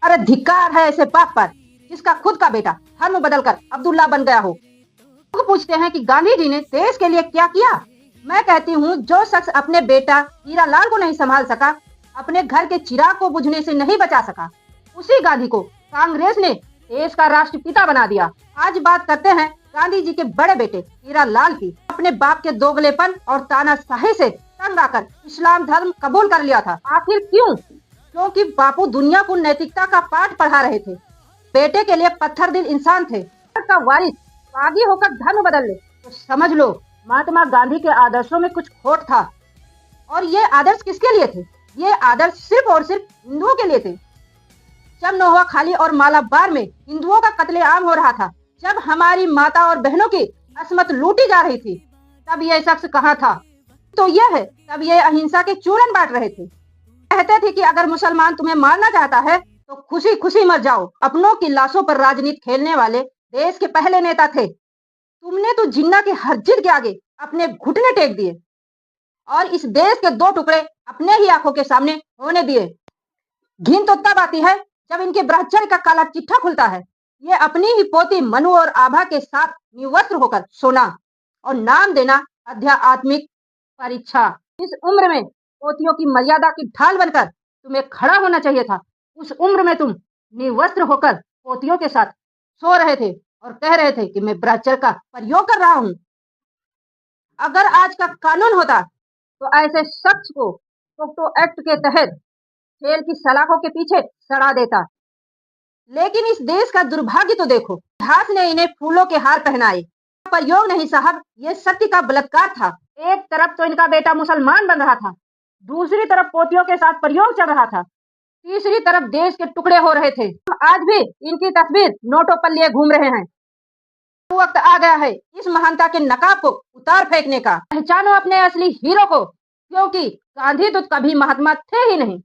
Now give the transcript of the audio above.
अरे धिक्कार है ऐसे बाप पर जिसका खुद का बेटा धर्म बदलकर अब्दुल्ला बन गया हो। लोग पूछते हैं कि गांधी जी ने देश के लिए क्या किया। मैं कहती हूँ जो शख्स अपने बेटा हीरा लाल को नहीं संभाल सका, अपने घर के चिराग को बुझने से नहीं बचा सका, उसी गांधी को कांग्रेस ने देश का राष्ट्रपिता बना दिया। आज बात करते हैं गांधी जी के बड़े बेटे हीरा लाल की। अपने बाप के दोगलेपन और तानाशाही से तंग आकर इस्लाम धर्म कबूल कर लिया था। आखिर क्यों? क्योंकि बापू दुनिया को नैतिकता का पाठ पढ़ा रहे थे। बेटे के लिए पत्थर दिल इंसान थे। का वारिस बागी होकर धर्म बदल ले तो समझ लो महात्मा गांधी के आदर्शों में कुछ खोट था। और ये आदर्श किसके लिए थे? ये आदर्श सिर्फ और सिर्फ हिंदुओं के लिए थे। जब नोआखाली और मालाबार में हिंदुओं का कत्लेआम हो रहा था, जब हमारी माता और बहनों की असमत लूटी जा रही थी, तब ये शख्स कहाँ था? तो यह है, तब ये अहिंसा के चूरन बांट रहे थे। कहते थे कि अगर मुसलमान तुम्हें मारना चाहता है तो खुशी खुशी मर जाओ। अपनों की लाशों पर राजनीति खेलने वाले देश के पहले नेता थे। तुमने तो जिन्ना के हर जिद के आगे अपने घुटने टेक दिए और इस देश के दो टुकड़े अपने ही आंखों के सामने होने दिए। घिन तो तब आती है जब इनके ब्रह्मचर्य का काला चिट्ठा खुलता है। ये अपनी ही पोती मनु और आभा के साथ निवस्त्र होकर सोना और नाम देना आध्यात्मिक परीक्षा। इस उम्र में पोतियों की मर्यादा की ढाल बनकर तुम्हें खड़ा होना चाहिए था। उस उम्र में तुम निवस्त्र होकर पोतियों के साथ सो रहे थे और कह रहे थे कि मैं ब्रह्मचर्य का प्रयोग कर रहा हूँ। अगर आज का कानून होता तो ऐसे शख्स को पोक्सो एक्ट के तहत जेल की सलाखों के पीछे सड़ा देता। लेकिन इस देश का दुर्भाग्य तो देखो, इतिहास ने इन्हें फूलों के हार पहनाए। प्रयोग नहीं साहब, ये सत्य का बलात्कार था। एक तरफ तो इनका बेटा मुसलमान बन रहा था, दूसरी तरफ पोतियों के साथ प्रयोग चल रहा था, तीसरी तरफ देश के टुकड़े हो रहे थे। आज भी इनकी तस्वीर नोटों पर लिए घूम रहे हैं। वक्त आ गया है इस महानता के नकाब को उतार फेंकने का। पहचानो अपने असली हीरो को, क्योंकि गांधी तो कभी महात्मा थे ही नहीं।